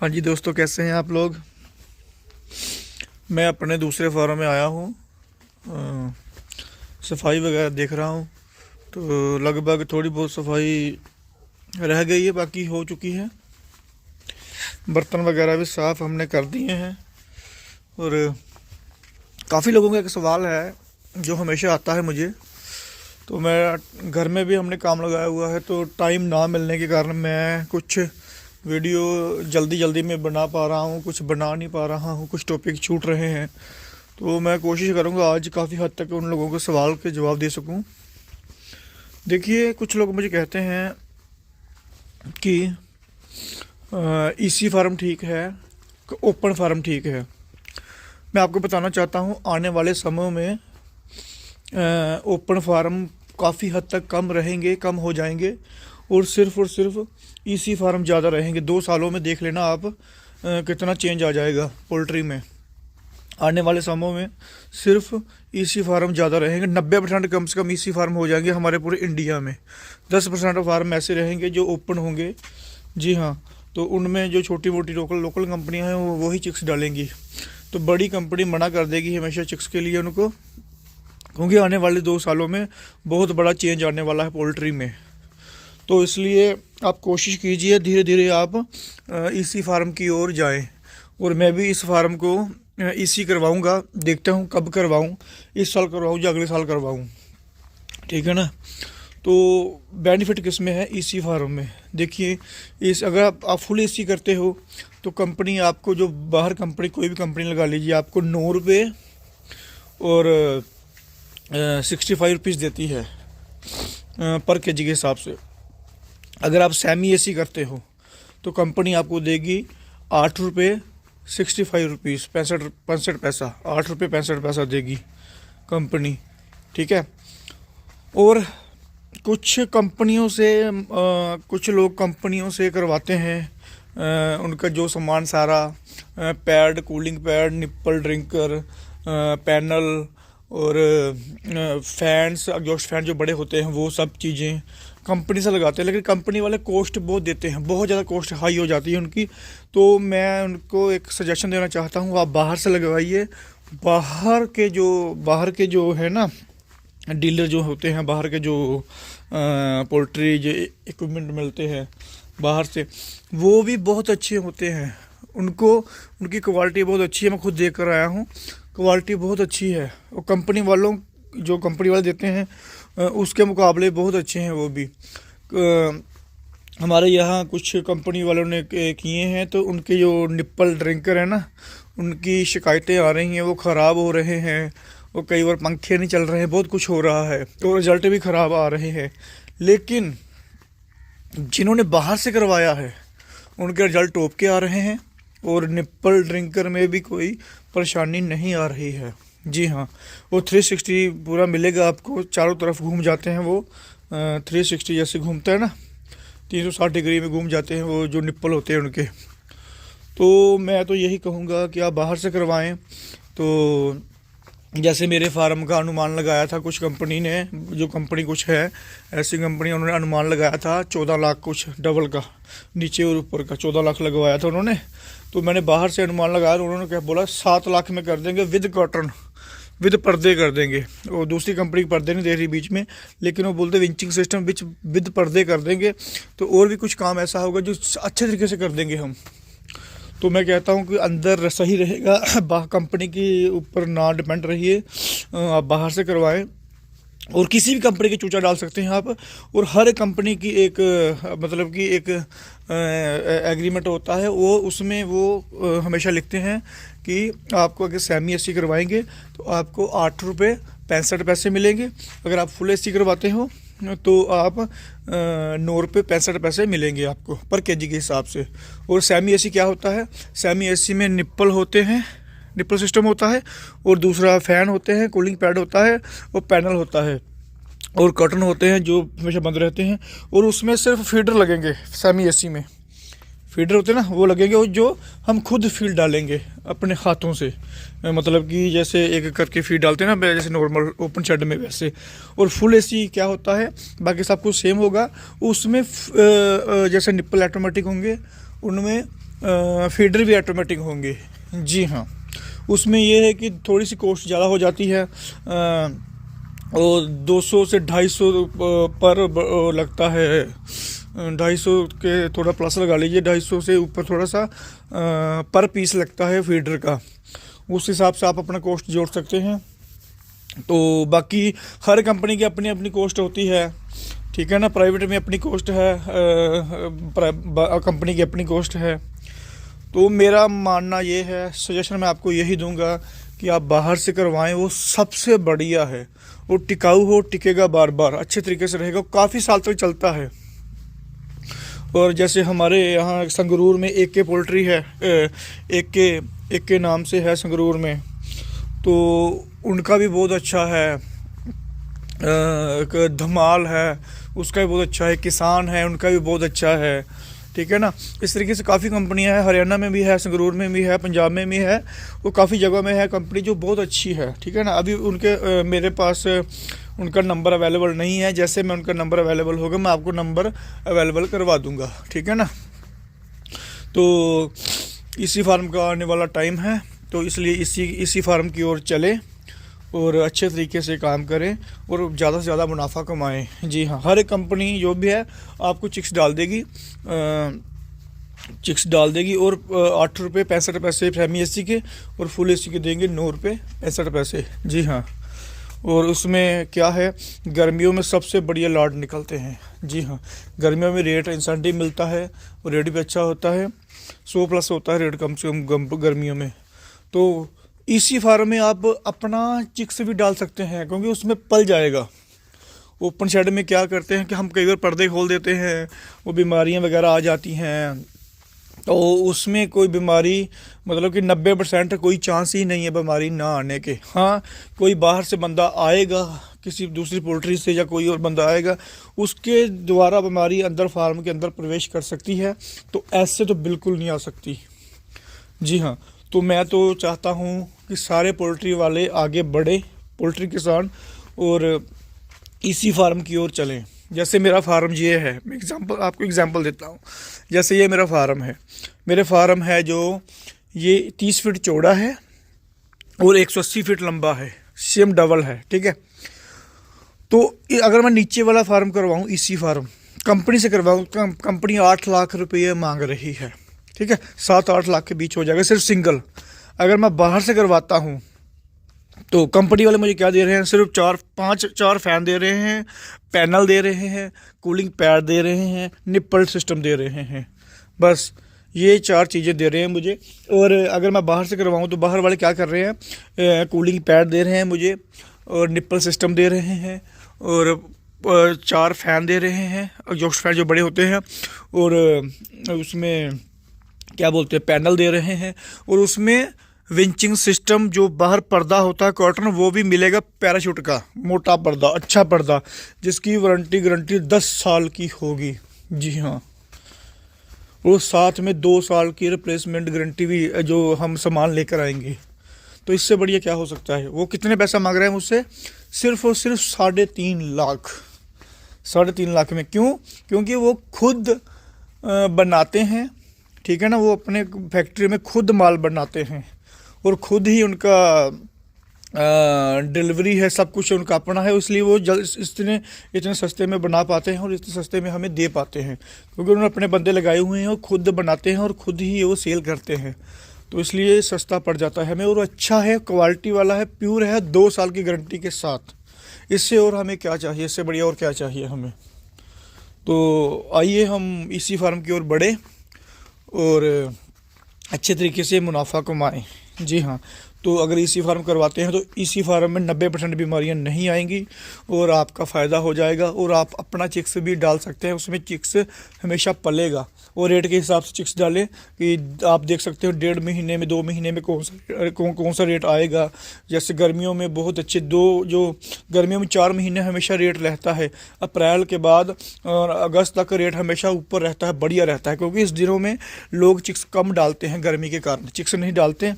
हाँ जी दोस्तों, कैसे हैं आप लोग। मैं अपने दूसरे फार्म में आया हूँ। सफाई वगैरह देख रहा हूँ। तो लगभग थोड़ी बहुत सफाई रह गई है, बाकी हो चुकी है। बर्तन वगैरह भी साफ़ हमने कर दिए हैं। और काफ़ी लोगों का एक सवाल है जो हमेशा आता है मुझे। तो मैं घर में भी हमने काम लगाया हुआ है, तो टाइम ना मिलने के कारण मैं कुछ वीडियो जल्दी जल्दी में बना पा रहा हूँ, कुछ बना नहीं पा रहा हूँ, कुछ टॉपिक छूट रहे हैं। तो मैं कोशिश करूँगा आज काफ़ी हद तक उन लोगों के सवाल के जवाब दे सकूँ। देखिए, कुछ लोग मुझे कहते हैं कि ईसी फार्म ठीक है कि ओपन फार्म ठीक है। मैं आपको बताना चाहता हूँ, आने वाले समय में ओपन फार्म काफ़ी हद तक कम रहेंगे, कम हो जाएंगे और सिर्फ ईसी फार्म ज़्यादा रहेंगे। 2 सालों में देख लेना आप कितना चेंज आ जाएगा पोल्ट्री में। आने वाले समय में सिर्फ ईसी फार्म ज़्यादा रहेंगे। 90% कम से कम ईसी फार्म हो जाएंगे हमारे पूरे इंडिया में। 10% फार्म ऐसे रहेंगे जो ओपन होंगे। जी हाँ, तो उनमें जो छोटी मोटी लोकल कंपनियां हैं वो वही चिक्स डालेंगी। तो बड़ी कंपनी मना कर देगी हमेशा चिक्स के लिए उनको, क्योंकि आने वाले 2 सालों में बहुत बड़ा चेंज आने वाला है पोल्ट्री में। तो इसलिए आप कोशिश कीजिए, धीरे धीरे आप ईसी फार्म की ओर जाएं। और मैं भी इस फार्म को ईसी करवाऊंगा, देखता हूँ कब करवाऊँ, इस साल करवाऊँ या अगले साल करवाऊँ, ठीक है ना। तो बेनिफिट किस में है ईसी फार्म में। देखिए, इस अगर आप फुल ईसी करते हो तो कंपनी आपको, जो बाहर कंपनी कोई भी कंपनी लगा लीजिए, आपको 9 रुपये और 65 रुपीज़ देती है पर केजी के हिसाब से। अगर आप सेमी एसी करते हो तो कंपनी आपको देगी 8 रुपये 65 रुपीज़, 65 पैसा, 8 रुपये 65 पैसा देगी कंपनी, ठीक है। और कुछ कंपनियों से कुछ लोग कंपनियों से करवाते हैं उनका जो सामान सारा, pad, cooling pad, nipple drinker, panel और फैंस, एग्जॉस्ट फैन जो बड़े होते हैं, वो सब चीज़ें कंपनी से लगाते हैं। लेकिन कंपनी वाले कॉस्ट बहुत देते हैं, बहुत ज़्यादा कॉस्ट हाई हो जाती है उनकी। तो मैं उनको एक सजेशन देना चाहता हूँ, आप बाहर से लगवाइए। बाहर के जो है ना डीलर जो होते हैं, बाहर के जो पोल्ट्री जो इक्विपमेंट मिलते हैं बाहर से, वो भी बहुत अच्छे होते हैं। उनकी क्वालिटी बहुत अच्छी है, मैं खुद देख कर आया हूँ, क्वालिटी बहुत अच्छी है। और कंपनी वाले देते हैं उसके मुकाबले बहुत अच्छे हैं वो भी। हमारे यहाँ कुछ कंपनी वालों ने किए हैं, तो उनके जो निप्पल ड्रिंकर है ना, उनकी शिकायतें आ रही हैं, वो ख़राब हो रहे हैं, वो कई बार पंखे नहीं चल रहे हैं, बहुत कुछ हो रहा है, तो रिज़ल्ट भी ख़राब आ रहे हैं। लेकिन जिन्होंने बाहर से करवाया है उनके रिज़ल्ट टॉप के आ रहे हैं, और निप्पल ड्रिंकर में भी कोई परेशानी नहीं आ रही है। जी हाँ, वो 360 पूरा मिलेगा आपको, चारों तरफ घूम जाते हैं वो, 360 जैसे घूमता है ना, 360 डिग्री में घूम जाते हैं वो जो निप्पल होते हैं उनके। तो मैं तो यही कहूँगा कि आप बाहर से करवाएं। तो जैसे मेरे फार्म का अनुमान लगाया था कुछ कंपनी ने, जो कंपनी कुछ है ऐसी कंपनी, उन्होंने अनुमान लगाया था 14 लाख, कुछ डबल का, नीचे और ऊपर का 14 लाख लगवाया था उन्होंने। तो मैंने बाहर से अनुमान लगाया, उन्होंने क्या बोला, 7 लाख में कर देंगे, विद कॉटन, विद पर्दे कर देंगे। और दूसरी कंपनी पर्दे नहीं दे रही बीच में, लेकिन वो बोलते विंचिंग सिस्टम विद पर्दे कर देंगे। तो और भी कुछ काम ऐसा होगा जो अच्छे तरीके से कर देंगे हम। तो मैं कहता हूँ कि अंदर सही रहेगा, कंपनी के ऊपर ना डिपेंड रहिए, आप बाहर से करवाएं। और किसी भी कंपनी की चूचा डाल सकते हैं आप। और हर कंपनी की एक मतलब कि एक एग्रीमेंट होता है, वो उसमें वो हमेशा लिखते हैं कि आपको अगर सेमी एसी करवाएंगे तो आपको 8 रुपये 65 पैसे मिलेंगे। अगर आप फुल एसी करवाते हो तो आप 9 रुपये 65 पैसे मिलेंगे आपको पर केजी के हिसाब से। और सेमी एसी क्या होता है, सेमी एसी में निप्पल होते हैं, निप्पल सिस्टम होता है, और दूसरा फ़ैन होते हैं, कूलिंग पैड होता है, और पैनल होता है, और कर्टन होते हैं जो हमेशा बंद रहते हैं। और उसमें सिर्फ फीडर लगेंगे, सेमी एसी में फीडर होते हैं ना, वो लगेंगे, और जो हम खुद फीड डालेंगे अपने हाथों से, मतलब कि जैसे एक करके फीड डालते हैं ना जैसे नॉर्मल ओपन शेड में, वैसे। और फुल एसी क्या होता है, बाकी सब कुछ सेम होगा, उसमें जैसे निप्पल ऑटोमेटिक होंगे, उनमें फीडर भी ऑटोमेटिक होंगे। जी हाँ, उसमें ये है कि थोड़ी सी कॉस्ट ज़्यादा हो जाती है, और 200 से 250 पर लगता है, 250 के थोड़ा प्लस लगा लीजिए, 250 से ऊपर थोड़ा सा पर पीस लगता है फीडर का। उस हिसाब से आप अपना कॉस्ट जोड़ सकते हैं। तो बाकी हर कंपनी की अपनी अपनी कॉस्ट होती है, ठीक है ना। प्राइवेट में अपनी कॉस्ट है, कंपनी की अपनी कॉस्ट है। तो मेरा मानना ये है, सजेशन मैं आपको यही दूंगा कि आप बाहर से करवाएं, वो सबसे बढ़िया है। वो टिकाऊ हो, टिकेगा बार बार, अच्छे तरीके से रहेगा, काफ़ी साल तक चलता है। और जैसे हमारे यहाँ संगरूर में AK पोल्ट्री है, AK नाम से है संगरूर में, तो उनका भी बहुत अच्छा है। एक धमाल है, उसका भी बहुत अच्छा है। किसान है, उनका भी बहुत अच्छा है, ठीक है ना। इस तरीके से काफ़ी कंपनियां हैं, हरियाणा में भी है, संगरूर में भी है, पंजाब में भी है, वो काफ़ी जगह में है कंपनी जो बहुत अच्छी है, ठीक है ना। अभी उनके मेरे पास उनका नंबर अवेलेबल नहीं है। जैसे मैं उनका नंबर अवेलेबल होगा मैं आपको नंबर अवेलेबल करवा दूंगा, ठीक है ना। तो इसी फार्म का आने वाला टाइम है, तो इसलिए इसी फार्म की ओर चले और अच्छे तरीके से काम करें और ज़्यादा से ज़्यादा मुनाफा कमाएं। जी हाँ, हर एक कंपनी जो भी है आपको चिक्स डाल देगी और 8 रुपये 65 पैसे सेमी AC के, और फुल AC के देंगे 9 रुपये 65 पैसे। जी हाँ, और उसमें क्या है, गर्मियों में सबसे बढ़िया लॉट निकलते हैं। जी हाँ, गर्मियों में रेट इंसेंटिव मिलता है और रेट भी अच्छा होता है, 100 प्लस होता है रेट कम से कम गर्मियों में। तो इसी फार्म में आप अपना चिक्स भी डाल सकते हैं, क्योंकि उसमें पल जाएगा। ओपन शेड में क्या करते हैं कि हम कई बार पर्दे खोल देते हैं, वो बीमारियां वगैरह आ जाती हैं, तो उसमें कोई बीमारी, मतलब कि 90% कोई चांस ही नहीं है बीमारी ना आने के। हाँ, कोई बाहर से बंदा आएगा, किसी दूसरी पोल्ट्री से, या कोई और बंदा आएगा, उसके द्वारा बीमारी अंदर फार्म के अंदर प्रवेश कर सकती है। तो ऐसे तो बिल्कुल नहीं आ सकती। जी हाँ, तो मैं तो चाहता हूँ कि सारे पोल्ट्री वाले आगे बढ़े, पोल्ट्री किसान, और इसी फार्म की ओर चलें। जैसे मेरा फार्म ये है, मैं आपको एग्जांपल देता हूँ। जैसे ये मेरा फार्म है, मेरे फार्म है जो ये 30 फीट चौड़ा है और 180 फीट लंबा है, सेम डबल है, ठीक है। तो अगर मैं नीचे वाला फार्म करवाऊँ, इसी फार्म कंपनी से करवाऊँ, कंपनी 8 लाख रुपये मांग रही है, ठीक है। 7-8 लाख के बीच हो जाएगा सिर्फ सिंगल। अगर मैं बाहर से करवाता हूँ तो कंपनी वाले मुझे क्या दे रहे हैं, सिर्फ 4 फैन दे रहे हैं, पैनल दे रहे हैं, कूलिंग पैड दे रहे हैं, निप्पल सिस्टम दे रहे हैं, बस ये 4 चीज़ें दे रहे हैं मुझे। और अगर मैं बाहर से करवाऊँ तो बाहर वाले क्या कर रहे हैं, कूलिंग पैड दे रहे हैं मुझे, और निप्पल सिस्टम दे रहे हैं, और 4 फैन दे रहे हैं, एग्जॉस्ट फैन जो बड़े होते हैं, और उसमें क्या बोलते हैं, पैनल दे रहे हैं, और उसमें विंचिंग सिस्टम जो बाहर पर्दा होता है कॉटन, वो भी मिलेगा पैराशूट का मोटा पर्दा, अच्छा पर्दा, जिसकी गारंटी 10 साल की होगी। जी हाँ, और साथ में 2 साल की रिप्लेसमेंट गारंटी भी जो हम सामान लेकर आएंगे। तो इससे बढ़िया क्या हो सकता है। वो कितने पैसा मांग रहे हैं मुझसे, सिर्फ और सिर्फ 3.5 लाख। 3.5 लाख में क्यों? क्योंकि वो खुद बनाते हैं, ठीक है ना। वो अपने फैक्ट्री में खुद माल बनाते हैं और खुद ही उनका डिलीवरी है, सब कुछ उनका अपना है, इसलिए वो इतने सस्ते में बना पाते हैं और इतने सस्ते में हमें दे पाते हैं, क्योंकि उन्होंने अपने बंदे लगाए हुए हैं और खुद बनाते हैं और खुद ही वो सेल करते हैं। तो इसलिए सस्ता पड़ जाता है हमें, और अच्छा है, क्वालिटी वाला है, प्योर है, 2 साल की गारंटी के साथ। इससे और हमें क्या चाहिए, इससे बढ़िया और क्या चाहिए हमें। तो आइए हम इसी फार्म की ओर बढ़े और अच्छे तरीके से मुनाफा कमाएं। जी हाँ, तो अगर इसी फार्म करवाते हैं तो इसी फार्म में 90% बीमारियां नहीं आएंगी और आपका फ़ायदा हो जाएगा, और आप अपना चिक्स भी डाल सकते हैं, उसमें चिक्स हमेशा पलेगा। और रेट के हिसाब से चिक्स डालें कि आप देख सकते हो 1.5 महीने में, 2 महीने में कौन सा रेट आएगा। जैसे गर्मियों में बहुत अच्छे गर्मियों में 4 महीने हमेशा रेट रहता है, अप्रैल के बाद और अगस्त तक रेट हमेशा ऊपर रहता है, बढ़िया रहता है, क्योंकि इस दिनों में लोग चिक्स कम डालते हैं, गर्मी के कारण चिक्स नहीं डालते हैं।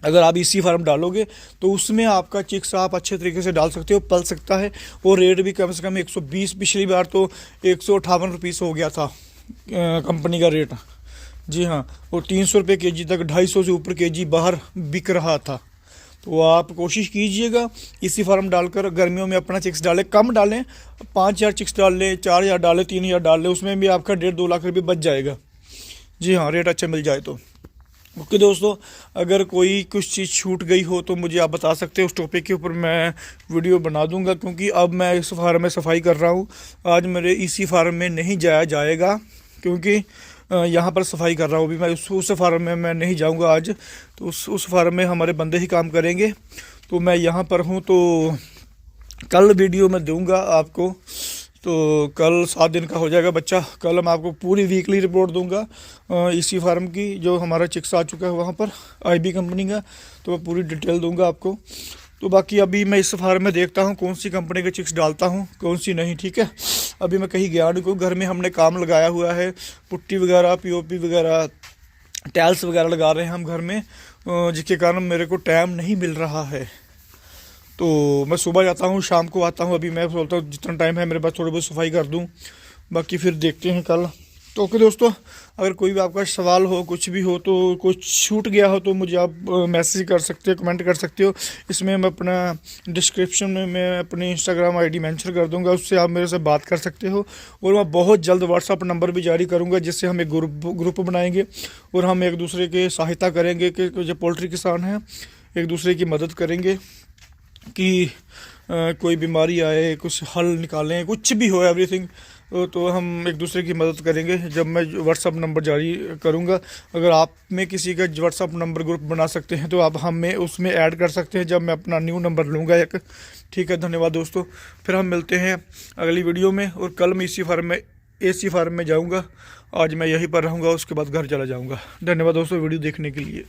अगर आप इसी फार्म डालोगे तो उसमें आपका चिक्स आप अच्छे तरीके से डाल सकते हो, पल सकता है, और रेट भी कम से कम 120, पिछली बार तो 158 रुपीस हो गया था कंपनी का रेट, जी हाँ, वो 300 रुपये केजी तक, 250 से ऊपर केजी बाहर बिक रहा था। तो आप कोशिश कीजिएगा इसी फार्म डालकर गर्मियों में अपना चिक्स डालें, कम डालें, 5,000 चिक्स डाल लें, 4,000 डालें, 3,000 डाल लें, उसमें भी आपका 1.5-2 लाख रुपये बच जाएगा। जी हाँ, रेट अच्छा मिल जाए तो। ओके दोस्तों, अगर कोई कुछ चीज़ छूट गई हो तो मुझे आप बता सकते हो, उस टॉपिक के ऊपर मैं वीडियो बना दूंगा, क्योंकि अब मैं इस फार्म में सफाई कर रहा हूँ। आज मेरे इसी फार्म में नहीं जाया जाएगा, क्योंकि यहाँ पर सफाई कर रहा हूँ अभी मैं। उस फार्म में मैं नहीं जाऊँगा आज, तो उस फार्म में हमारे बंदे ही काम करेंगे। तो मैं यहाँ पर हूँ, तो कल वीडियो मैं दूंगा आपको। तो कल 7 दिन का हो जाएगा बच्चा। कल मैं आपको पूरी वीकली रिपोर्ट दूंगा इसी फार्म की, जो हमारा चिक्स आ चुका है वहाँ पर आईबी कंपनी का, तो मैं पूरी डिटेल दूंगा आपको। तो बाकी अभी मैं इस फार्म में देखता हूँ कौन सी कंपनी के चिक्स डालता हूँ, कौन सी नहीं, ठीक है। अभी मैं कहीं गया नहीं, क्योंकि घर में हमने काम लगाया हुआ है, पुट्टी वगैरह, पीओपी वगैरह, टाइल्स वगैरह लगा रहे हैं हम घर में, जिसके कारण मेरे को टाइम नहीं मिल रहा है। तो मैं सुबह जाता हूँ, शाम को आता हूँ। अभी मैं सोचता हूँ जितना टाइम है मेरे पास थोड़ी बहुत सफाई कर दूँ, बाकी फिर देखते हैं कल। तो ओके दोस्तों, अगर कोई भी आपका सवाल हो, कुछ भी हो, तो कुछ छूट गया हो तो मुझे आप मैसेज कर सकते हो, कमेंट कर सकते हो। इसमें मैं अपना डिस्क्रिप्शन में मैं अपनी इंस्टाग्राम आईडी मेंशन कर दूंगा, उससे आप मेरे से बात कर सकते हो। और मैं बहुत जल्द व्हाट्सअप नंबर भी जारी करूंगा, जिससे हम एक ग्रुप बनाएंगे और हम एक दूसरे की सहायता करेंगे, कि जो पोल्ट्री किसान हैं एक दूसरे की मदद करेंगे कि कोई बीमारी आए, कुछ हल निकालें, कुछ भी हो, एवरीथिंग। तो हम एक दूसरे की मदद करेंगे जब मैं व्हाट्सअप नंबर जारी करूंगा। अगर आप में किसी का व्हाट्सअप नंबर ग्रुप बना सकते हैं तो आप हमें उसमें ऐड कर सकते हैं, जब मैं अपना न्यू नंबर लूँगा एक। ठीक है, धन्यवाद दोस्तों। फिर हम मिलते हैं अगली वीडियो में, और कल मैं इसी फार्म में जाऊँगा। आज मैं यहीं पर रहूँगा, उसके बाद घर चला जाऊँगा। धन्यवाद दोस्तों वीडियो देखने के लिए।